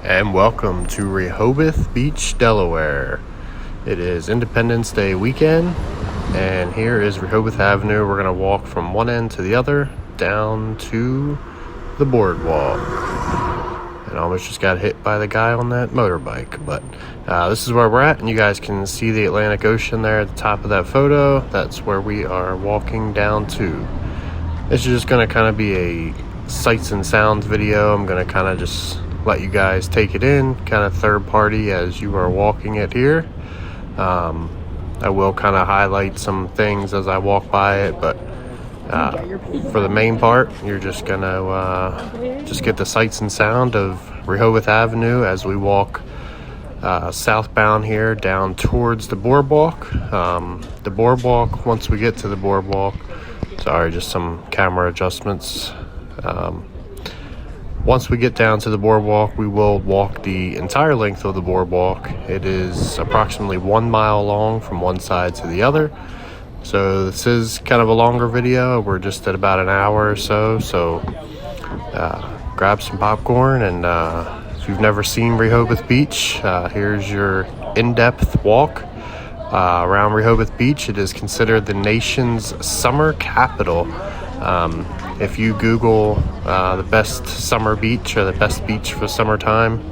And welcome to Rehoboth Beach, Delaware. It is Independence Day weekend, and here is Rehoboth Avenue. We're going to walk from one end to the other down to the boardwalk. And almost just got hit by the guy on that motorbike, but this is where we're at, and you guys can see the Atlantic Ocean there at the top of that photo. That's where we are walking down to. This is just going to kind of be a sights and sounds video. I'm going to kind of just let you guys take it in, kind of third party as you are walking it here. I will kind of highlight some things as I walk by it, but for the main part, you're just gonna just get the sights and sound of Rehoboth Avenue as we walk southbound here down towards the boardwalk. The boardwalk, once we get to the boardwalk, sorry, just some camera adjustments. Once we get down to the boardwalk, we will walk the entire length of the boardwalk. It is approximately 1 mile long from one side to the other. So this is kind of a longer video. We're just at about an hour or so. So grab some popcorn, and if you've never seen Rehoboth Beach, here's your in-depth walk around Rehoboth Beach. It is considered the nation's summer capital. If you Google the best summer beach or the best beach for summertime,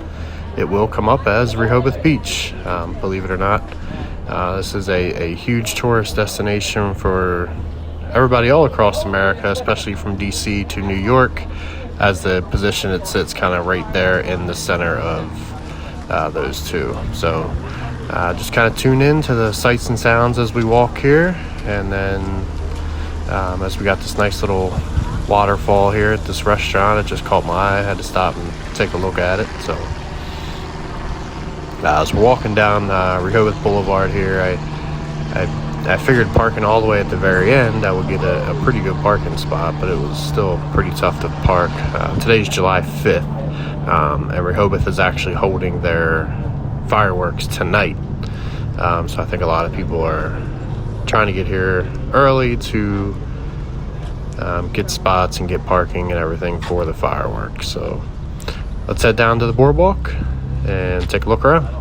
it will come up as Rehoboth Beach, believe it or not. This is a huge tourist destination for everybody all across America, especially from DC to New York, as the position it sits kind of right there in the center of those two. So just kind of tune in to the sights and sounds as we walk here, and then as we got this nice little waterfall here at this restaurant, it just caught my eye. I had to stop and take a look at it. So as we're walking down Rehoboth Boulevard here, I figured parking all the way at the very end I would get a pretty good parking spot, but it was still pretty tough to park. Today's July 5th, and Rehoboth is actually holding their fireworks tonight. So I think a lot of people are trying to get here early to get spots and get parking and everything for the fireworks. So let's head down to the boardwalk and take a look around.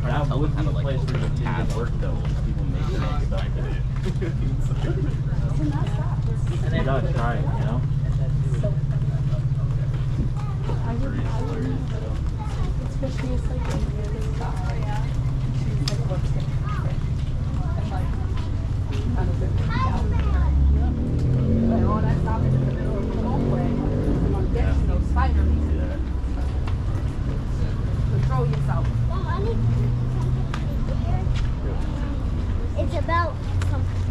That would be a place where you can work though. People make it about it. You gotta try it, you know? Control yourself. It's about something.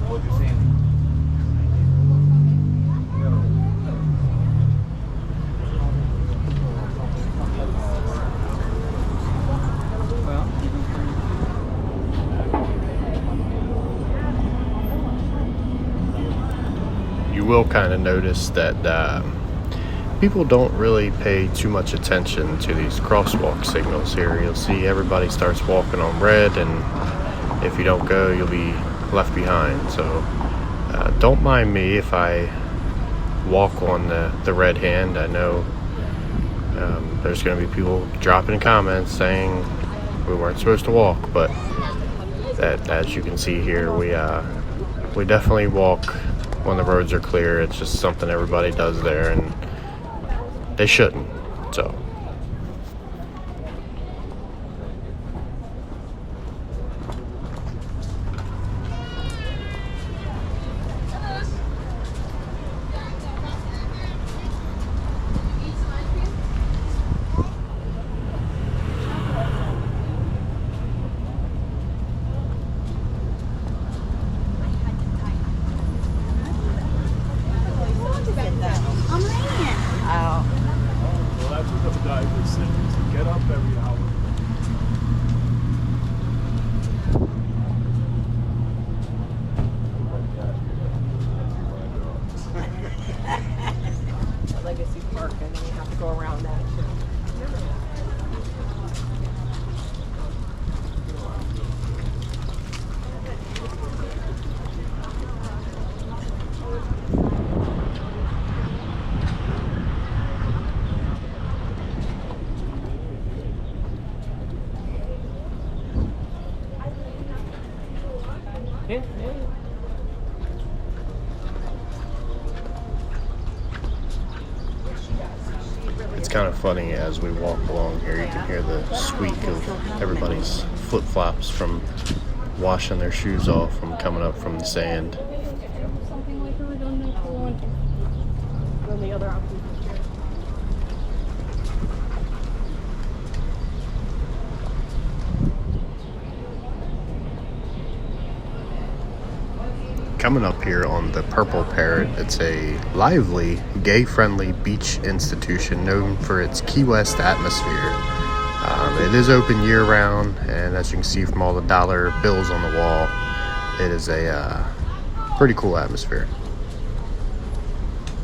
What you saying? You will kind of notice that people don't really pay too much attention to these crosswalk signals here. You'll see everybody starts walking on red, and if you don't go, you'll be left behind. So don't mind me if I walk on the red hand. I know there's going to be people dropping comments saying we weren't supposed to walk, but that, as you can see here, we definitely walk when the roads are clear. It's just something everybody does there, and they shouldn't. So I'm laying. Well, that's what the Get up every hour. Legacy Park, and then you have to go around that too. It's kind of funny as we walk along here, you can hear the squeak of everybody's flip-flops from washing their shoes off from coming up from the sand. Something like a redundant one. Then the other option. Coming up here on the Purple Parrot, it's a lively, gay-friendly beach institution known for its Key West atmosphere. It is open year-round, and as you can see from all the dollar bills on the wall, it is a pretty cool atmosphere.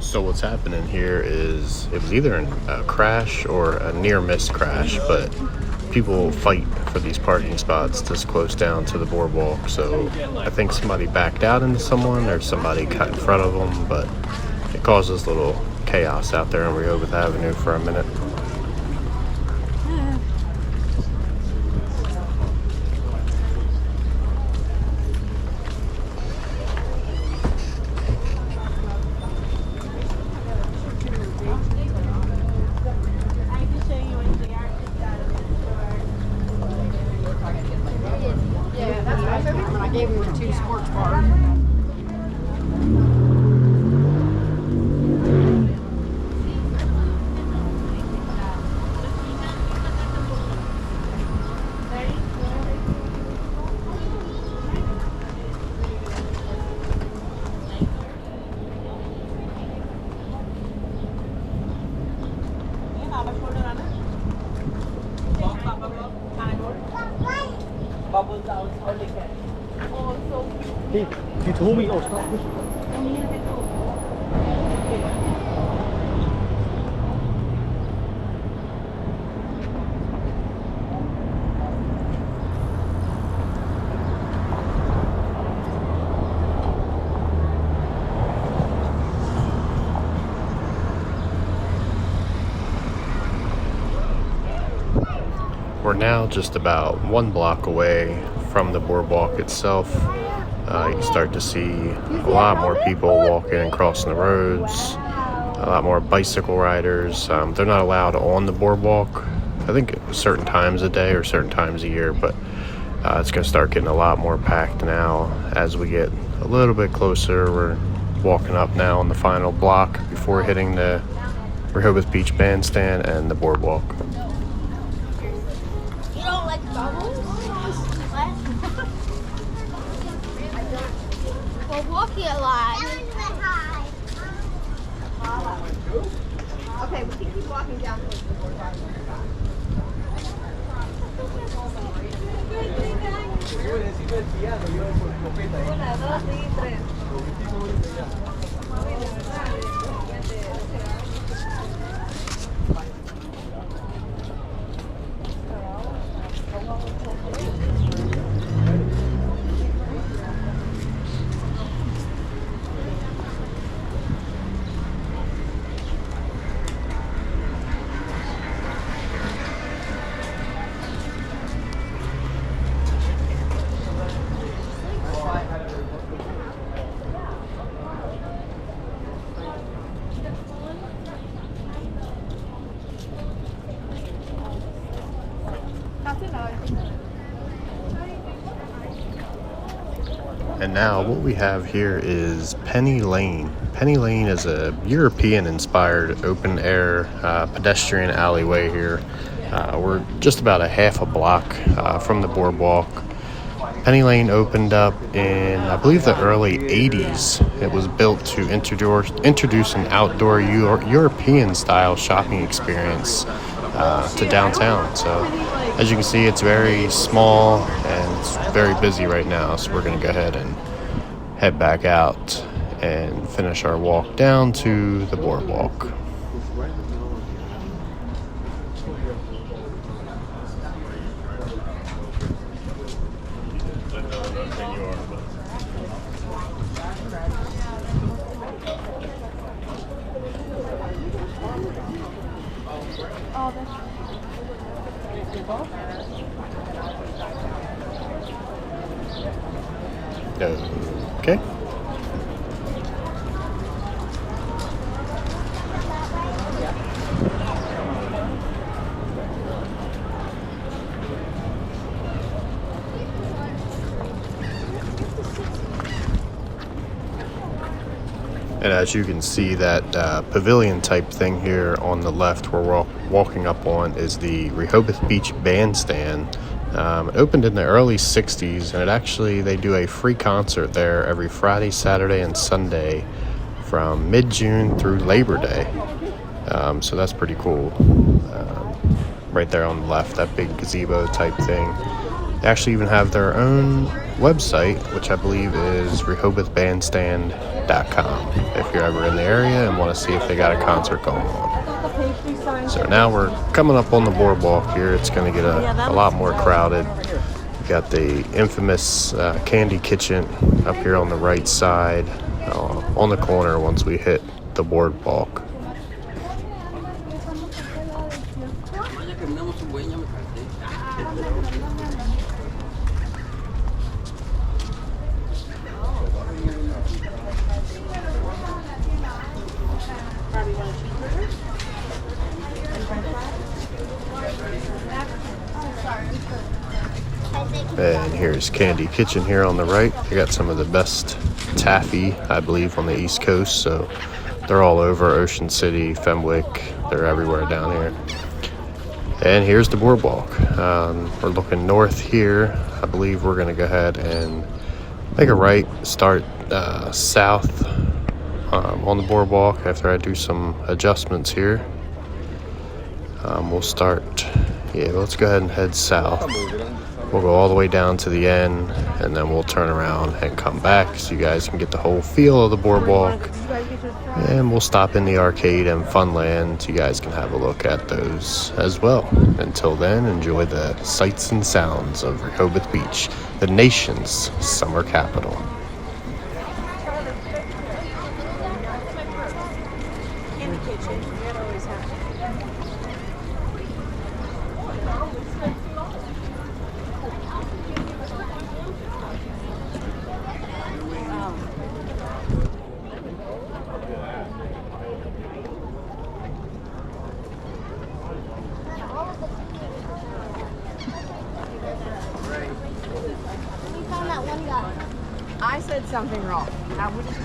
So what's happening here is, it was either a crash or a near-miss crash, but people fight for these parking spots this close down to the boardwalk. So I think somebody backed out into someone or somebody cut in front of them, but it causes a little chaos out there on Rehoboth Avenue for a minute. I gave him the 2 sports bars. He told me, oh, stop. We're now just about 1 block away from the boardwalk itself. You can start to see a lot more people walking and crossing the roads, a lot more bicycle riders. They're not allowed on the boardwalk, I think at certain times a day or certain times a year, but it's going to start getting a lot more packed now as we get a little bit closer. We're walking up now on the final block before hitting the Rehoboth Beach Bandstand and the boardwalk. You don't like bubbles? We're walking a lot. Okay, we can keep walking down towards the boardwalk. And now what we have here is Penny Lane. Penny Lane is a European-inspired open-air pedestrian alleyway here. We're just about a half a block from the boardwalk. Penny Lane opened up in, I believe, the early 80s. It was built to introduce an outdoor European-style shopping experience to downtown. So as you can see, it's very small and it's very busy right now. So we're going to go ahead and head back out and finish our walk down to the boardwalk. Okay. And as you can see, that pavilion type thing here on the left we're walking up on is the Rehoboth Beach Bandstand. It opened in the early 60s, and they do a free concert there every Friday, Saturday, and Sunday from mid-June through Labor Day. So that's pretty cool. Right there on the left, that big gazebo type thing. They actually even have their own website, which I believe is rehobothbandstand.com, if you're ever in the area and want to see if they got a concert going on. So now we're coming up on the boardwalk here. It's going to get a lot more crowded. We got the infamous Candy Kitchen up here on the right side, on the corner once we hit the boardwalk. And here's Candy Kitchen here on the right. They got some of the best taffy, I believe, on the East Coast. So they're all over Ocean City, Fenwick. They're everywhere down here. And here's the boardwalk. We're looking north here. I believe we're going to go ahead and make a right, start south on the boardwalk after I do some adjustments here. We'll start, let's go ahead and head south. We'll go all the way down to the end, and then we'll turn around and come back so you guys can get the whole feel of the boardwalk. And we'll stop in the arcade and Funland so you guys can have a look at those as well. Until then, enjoy the sights and sounds of Rehoboth Beach, the nation's summer capital. In the kitchen, it always happens. We found that one guy. I said something wrong. I would have.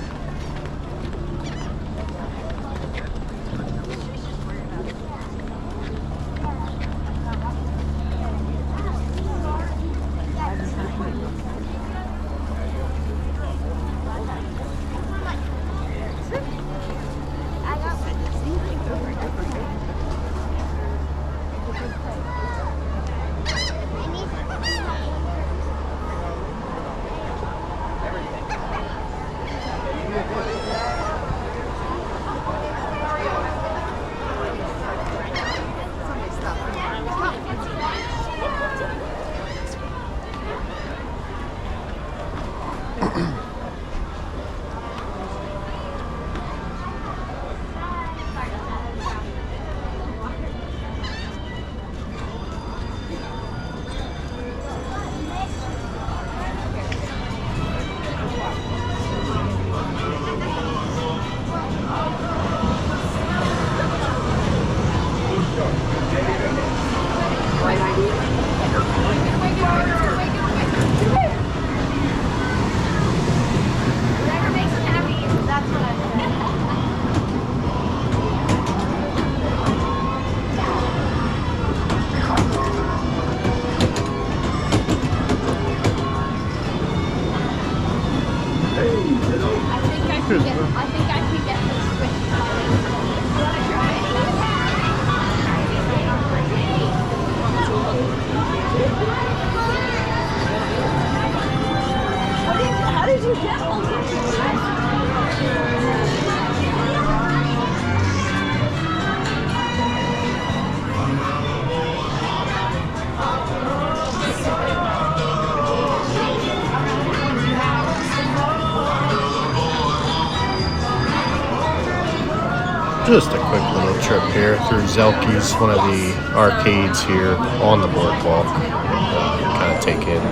Just a quick little trip here through Zelke's, one of the arcades here on the boardwalk. Kind of take in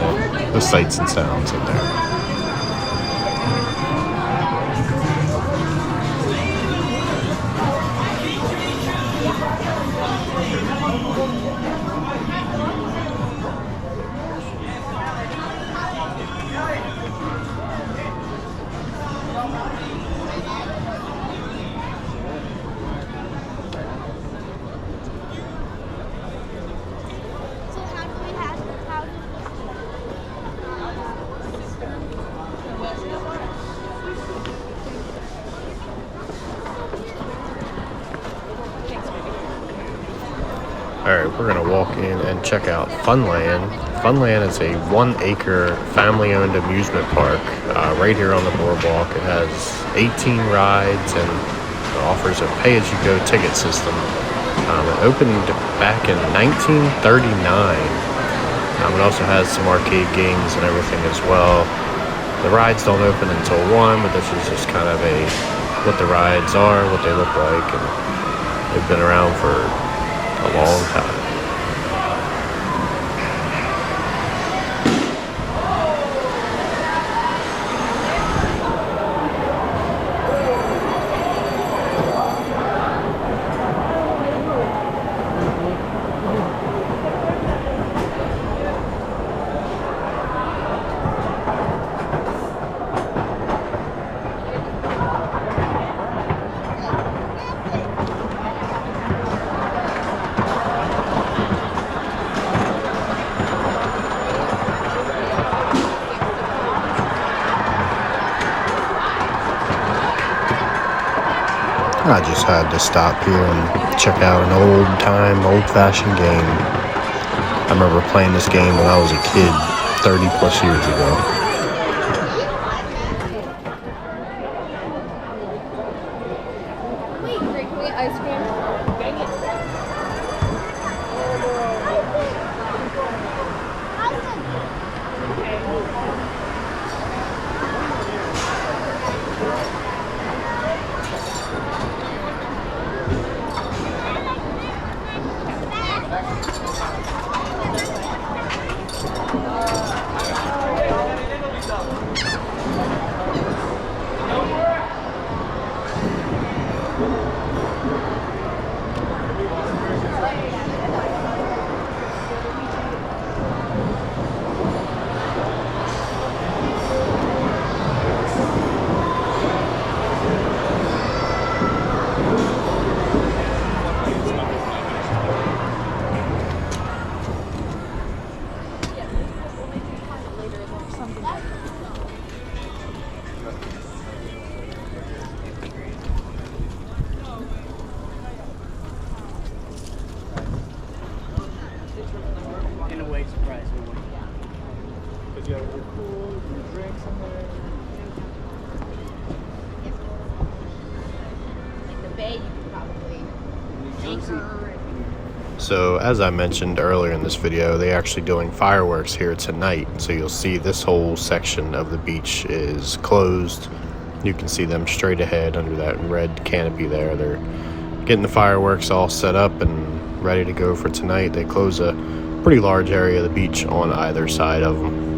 the sights and sounds in there. So how do we have how Alright, we're going to walk in and check out Funland. Funland is a 1-acre family-owned amusement park right here on the boardwalk. It has 18 rides and offers a pay-as-you-go ticket system. It opened back in 1939. It also has some arcade games and everything as well. The rides don't open until 1, but this is just kind of what the rides are, what they look like, and they've been around for a long time. I just had to stop here and check out an old-fashioned game. I remember playing this game when I was a kid 30 plus years ago. Wait, Greg, can we get ice cream? In a way, surprised me. Because you have your food, your drinks in there. Like the bay, you could probably anchor. So as I mentioned earlier in this video, they're actually doing fireworks here tonight. So you'll see this whole section of the beach is closed. You can see them straight ahead under that red canopy there. They're getting the fireworks all set up and ready to go for tonight. They close a pretty large area of the beach on either side of them.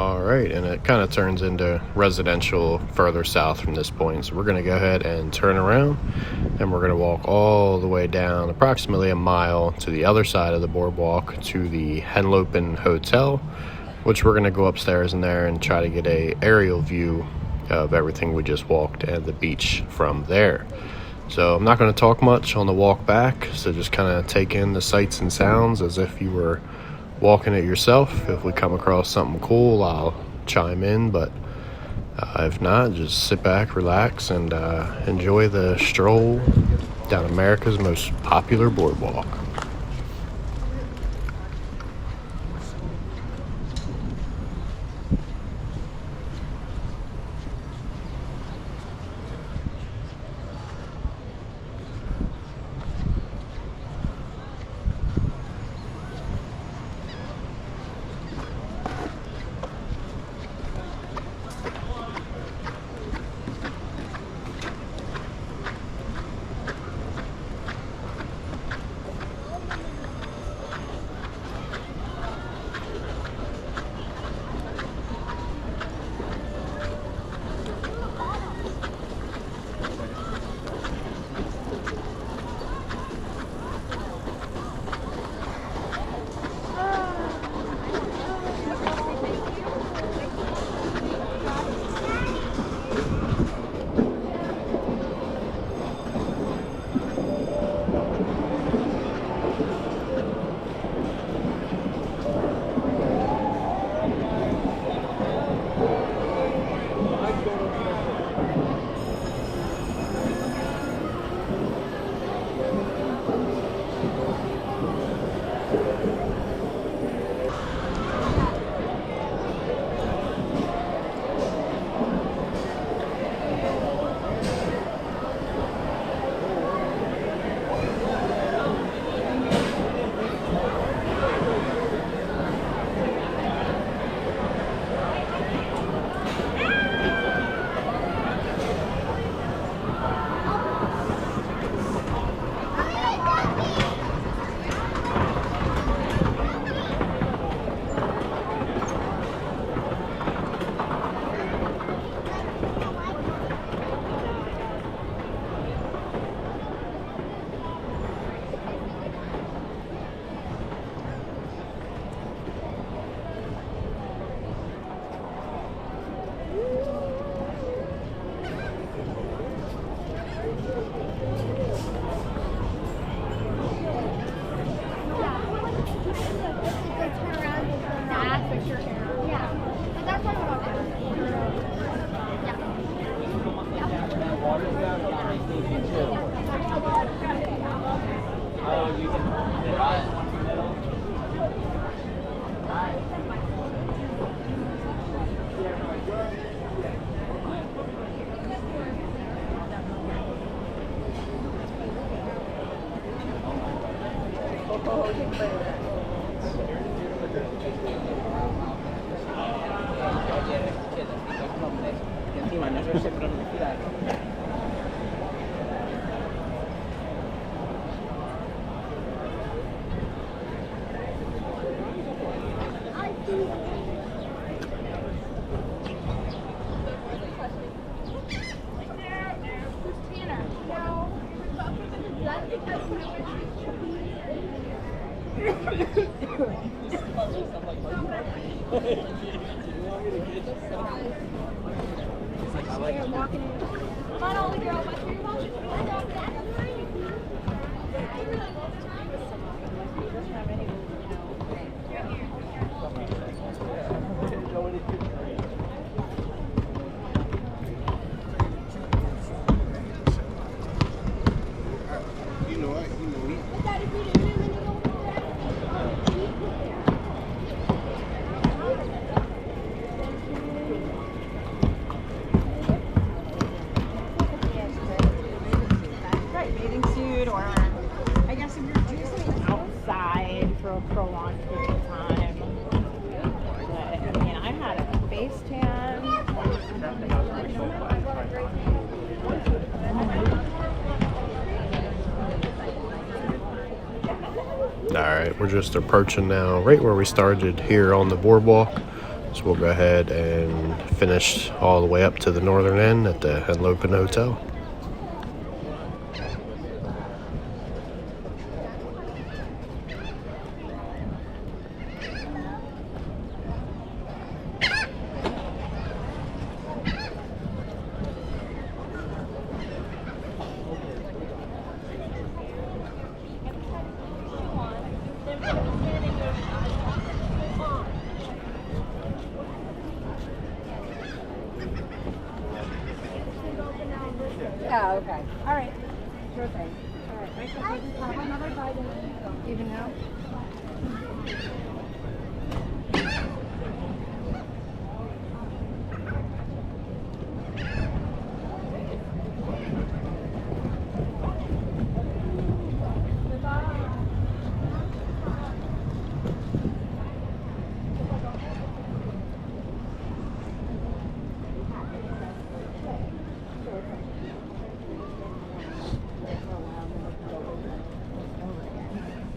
All right, and it kind of turns into residential further south from this point. So we're going to go ahead and turn around, and we're going to walk all the way down approximately a mile to the other side of the boardwalk to the Henlopen Hotel, which we're going to go upstairs in there and try to get a aerial view of everything we just walked and the beach from there. So I'm not going to talk much on the walk back, so just kind of take in the sights and sounds as if you were walking it yourself. If we come across something cool, I'll chime in, but if not, just sit back, relax, and enjoy the stroll down America's most popular boardwalk. Alright, we're just approaching now right where we started here on the boardwalk. So we'll go ahead and finish all the way up to the northern end at the Henlopen Hotel. Oh, okay. All right. Sure thing. All right. Make sure you just have another bite and then even out.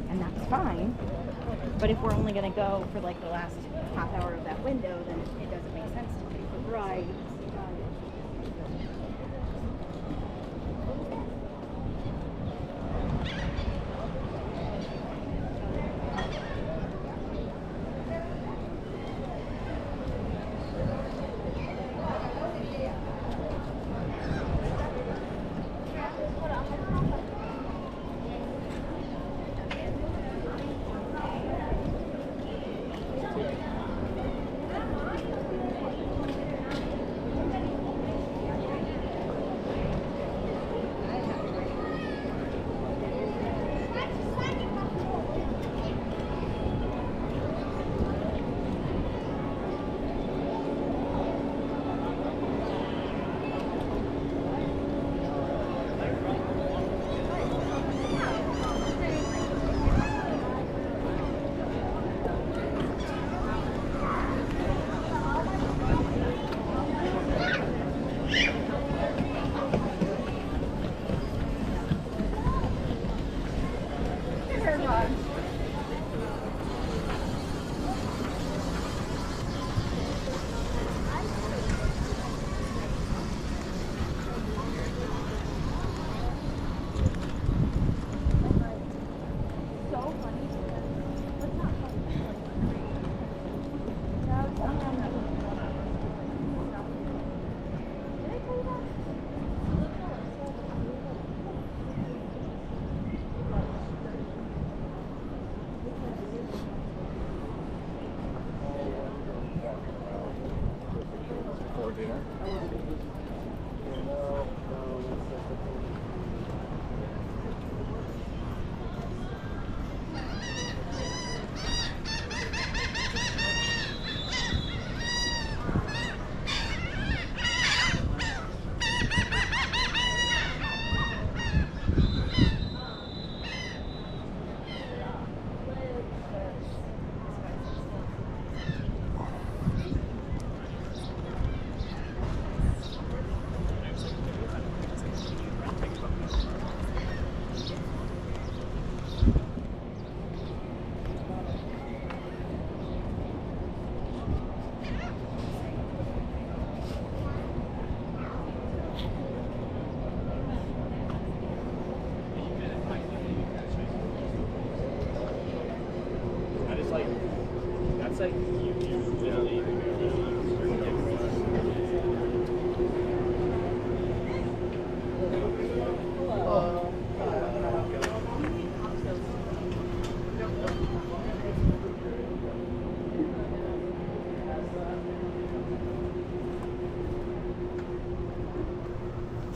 And that's fine. But if we're only going to go for like the last half hour of that window, then it doesn't make sense to me. Right.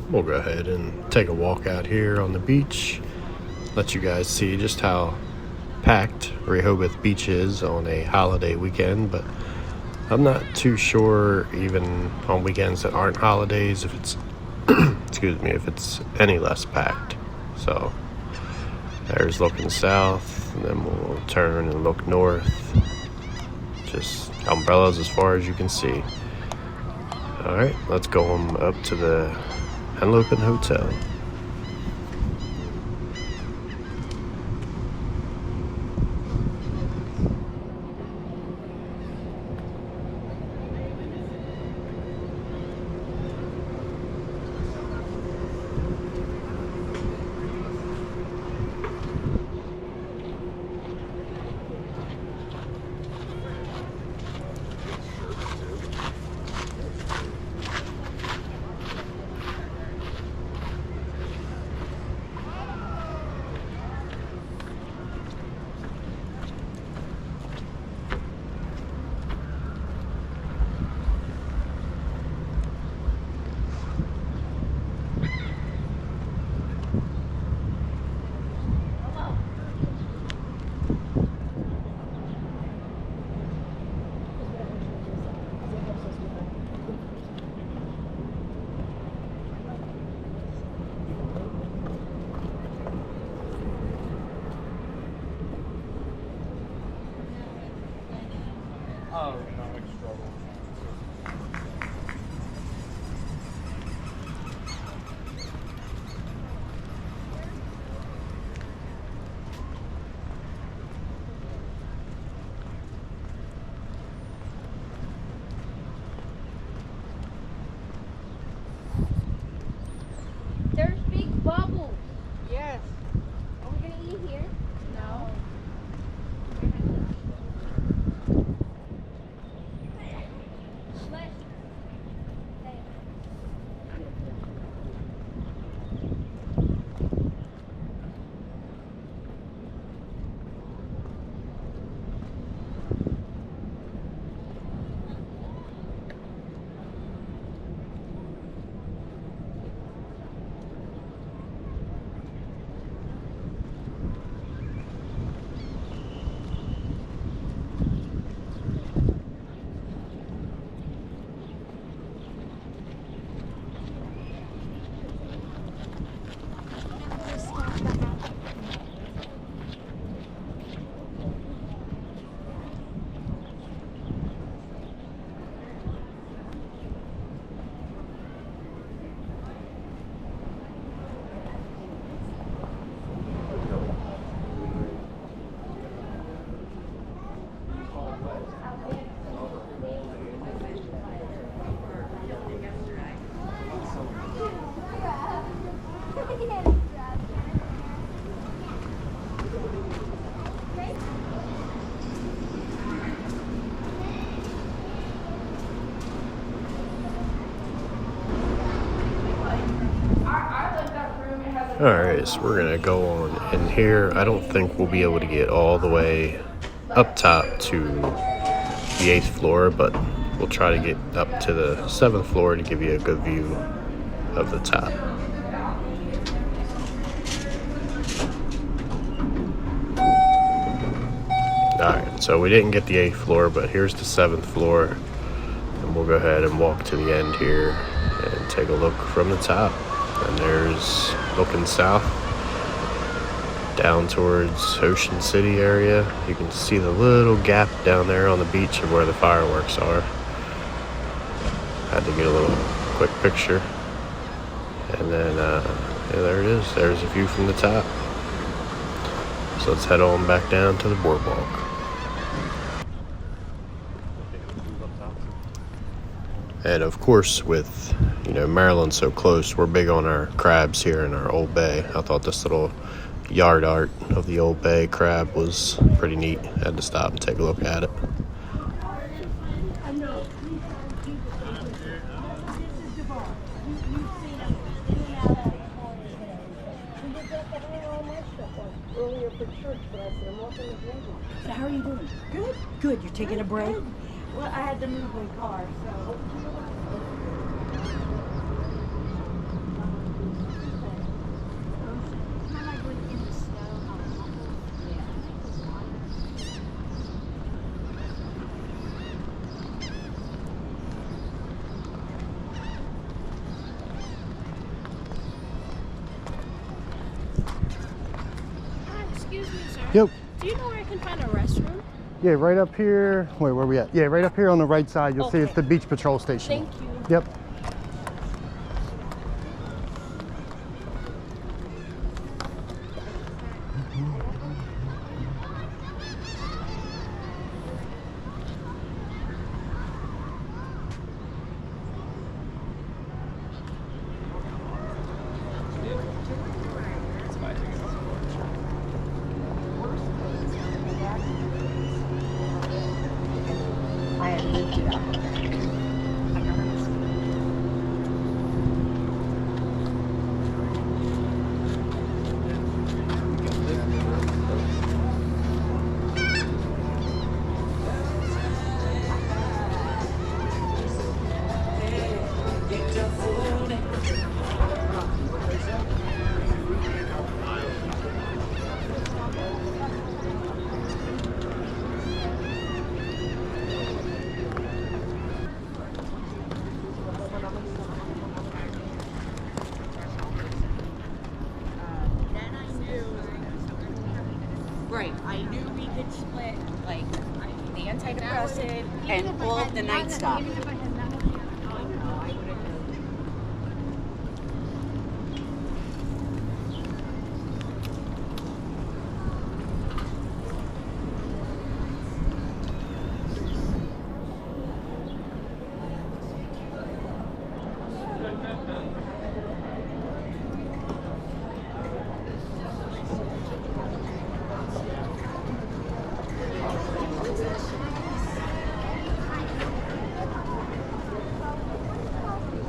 We'll go ahead and take a walk out here on the beach, let you guys see just how packed Rehoboth Beach is on a holiday weekend, but I'm not too sure even on weekends that aren't holidays if it's excuse me, if it's any less packed. So there's looking south, and then we'll turn and look north. Just umbrellas as far as you can see. Alright, let's go on up to the Henlopen Hotel. Oh, not like Strolling. There's big bubbles. Yes. Are we gonna eat here? No. Alright, so we're gonna go on in here. I don't think we'll be able to get all the way up top to the 8th floor, but we'll try to get up to the 7th floor to give you a good view of the top. Alright, so we didn't get the 8th floor, but here's the 7th floor. And we'll go ahead and walk to the end here and take a look from the top. And there's looking south down towards Ocean City area. You can see the little gap down there on the beach of where the fireworks are. Had to get a little quick picture. And then, yeah, there it is. There's a view from the top. So let's head on back down to the boardwalk. And of course, with Maryland so close, we're big on our crabs here in our Old Bay. I thought this little yard art of the Old Bay crab was pretty neat. Had to stop and take a look at it. So how are you doing? Good. Good. You're taking a break? Well, I had to move my car, so. Excuse me, sir. Yep. Do you know where I can find a restroom? Yeah, right up here. Wait, where are we at? Yeah, right up here on the right side. You'll see it's the beach patrol station. Thank you. Yep. I had moved it up. and all of the night stuff.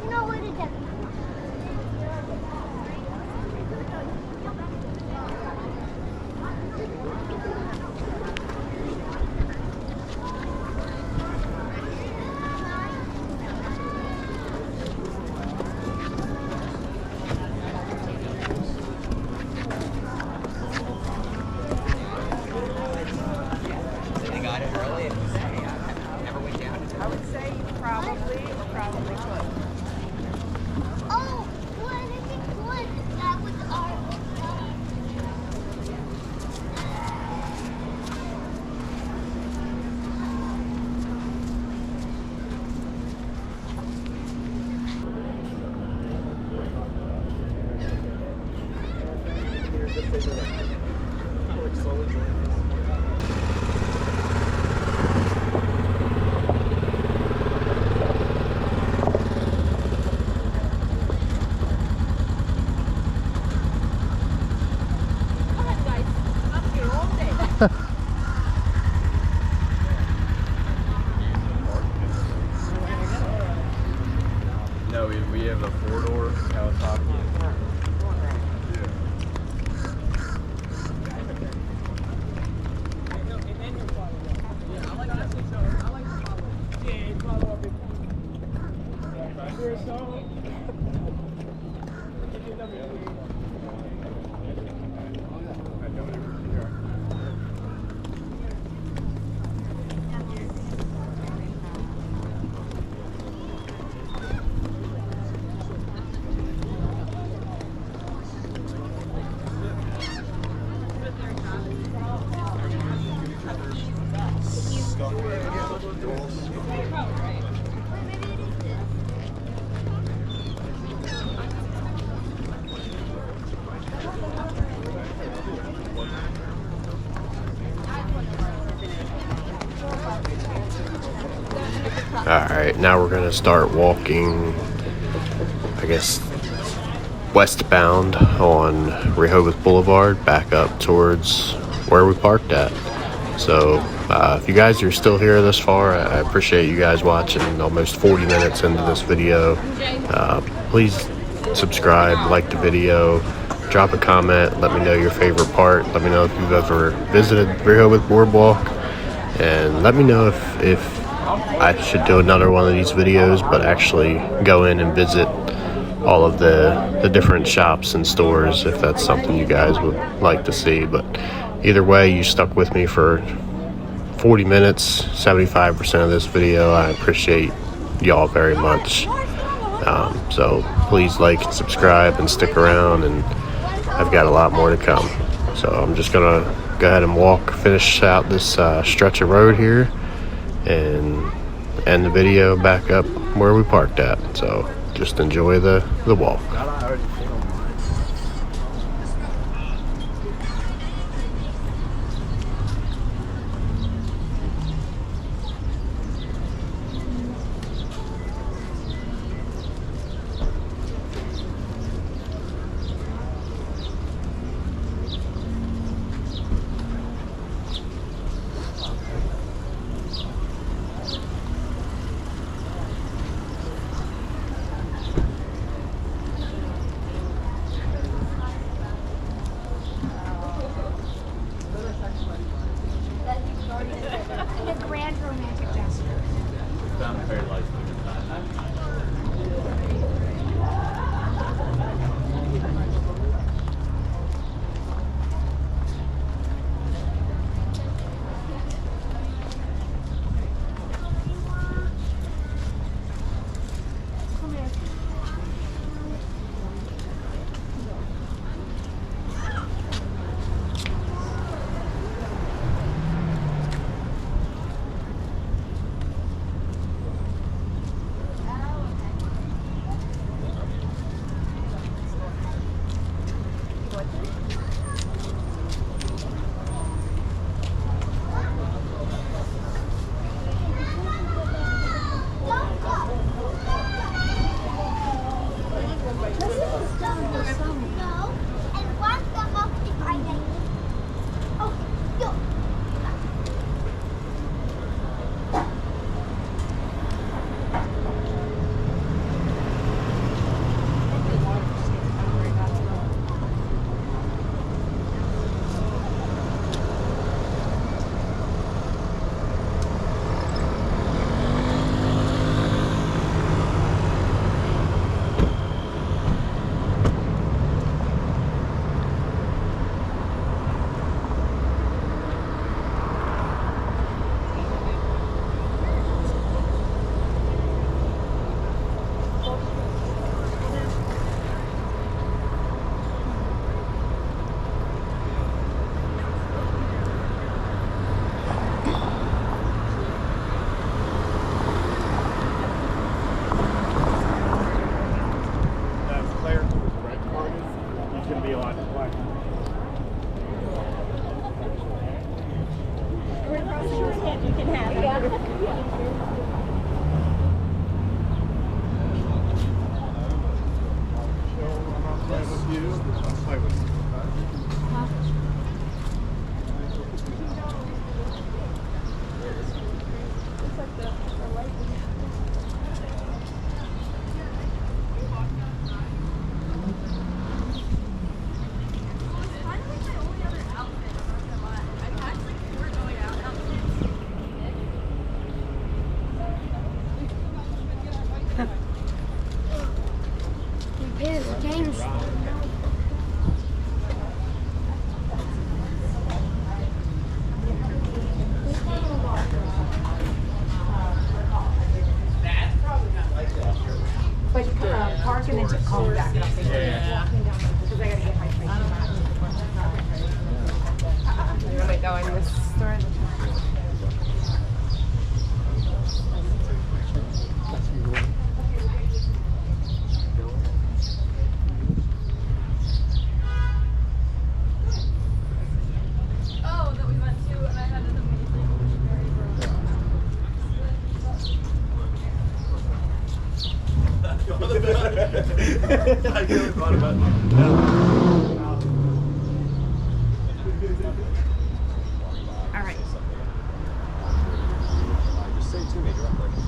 No, what is it? They got it early and never went down. I would say you probably could. Oh, what if it was? That was our. No, we have a 4-door Kawasaki. Alright, now we're gonna start walking, I guess, westbound on Rehoboth Boulevard back up towards where we parked at. So if you guys are still here this far, I appreciate you guys watching almost 40 minutes into this video. Please subscribe, like the video, drop a comment, let me know your favorite part, let me know if you've ever visited Rehoboth Boardwalk, and let me know if I should do another one of these videos, but actually go in and visit all of the different shops and stores if that's something you guys would like to see. But either way, you stuck with me for 40 minutes, 75% of this video. I appreciate y'all very much. So please like and subscribe and stick around, and I've got a lot more to come. So I'm just gonna go ahead and finish out this stretch of road here and end the video back up where we parked at. So just enjoy the walk. The grand romantic gesture. Sounds very likely. things. But park and then just call me back and I'll say, because I gotta get my train. Am I going this store? Oh, that we went to, and I had an amazing I really thought about it. All right. Just say it to me directly.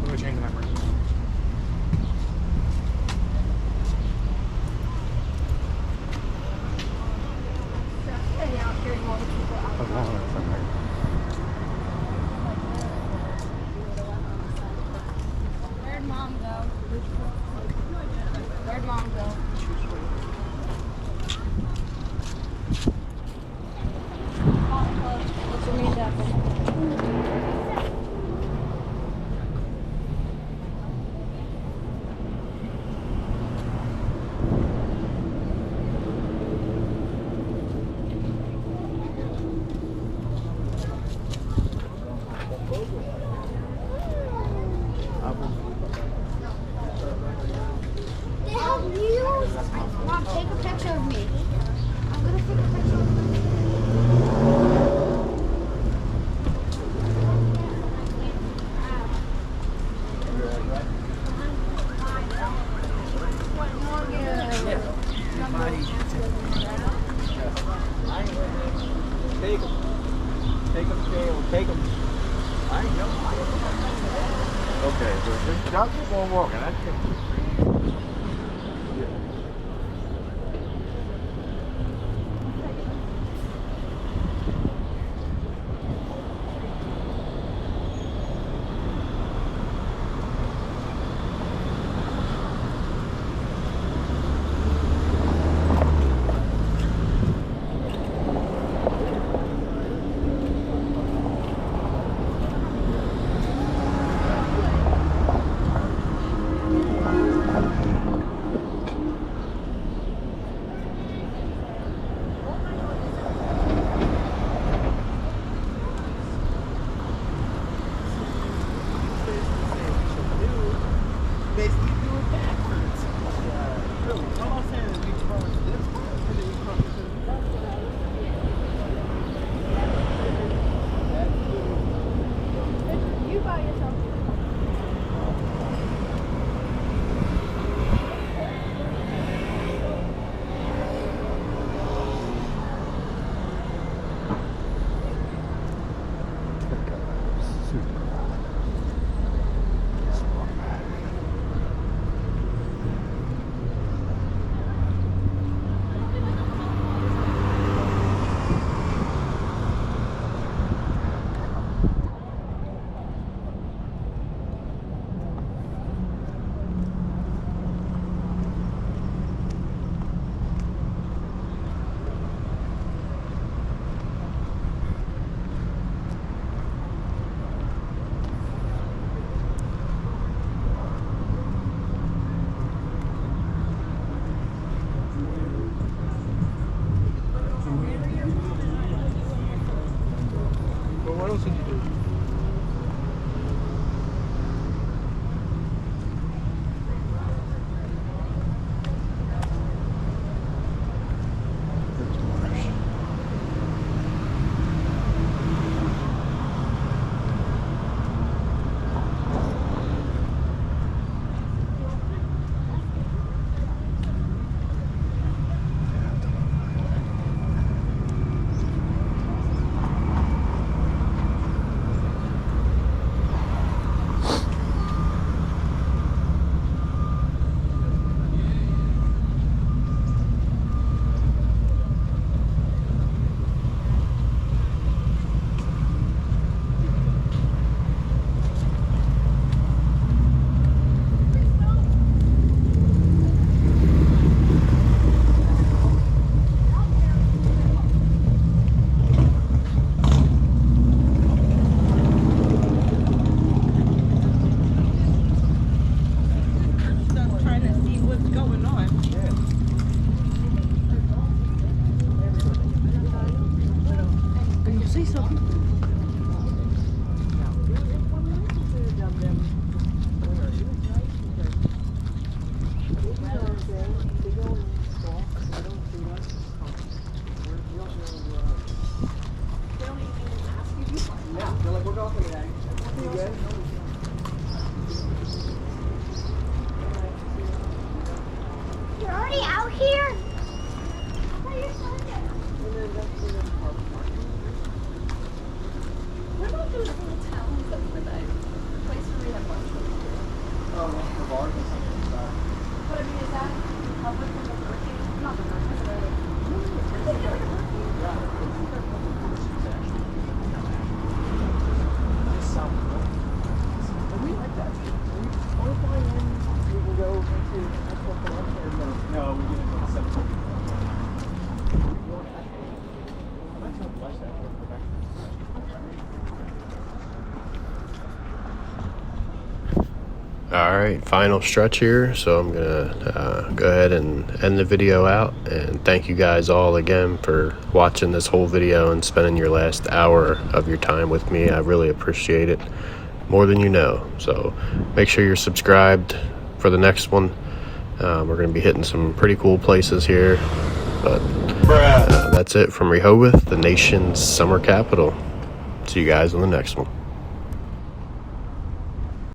Let me change my mind. Where'd mom go? Where'd mom go? What's your main apple? They have news. Mom, take a picture of me. I'm gonna take a picture of me. Take them. Take them, Kale. Take them. I know. Okay, so just stop people walking. That's it. You by yourself. Well, what else did you do? You're already out here? What about those little towns that were that place where we had lunch? But I mean, is that public from the hurricane? Not the hurricane, but We like that. We fly in, we can go into actual collection or no? No, we get into the 7:30. All right, final stretch here. So I'm gonna go ahead and end the video out, and thank you guys all again for watching this whole video and spending your last hour of your time with me. I really appreciate it, more than you know. So make sure you're subscribed for the next one. We're gonna be hitting some pretty cool places here, but that's it from Rehoboth, the nation's summer capital. See you guys on the next one.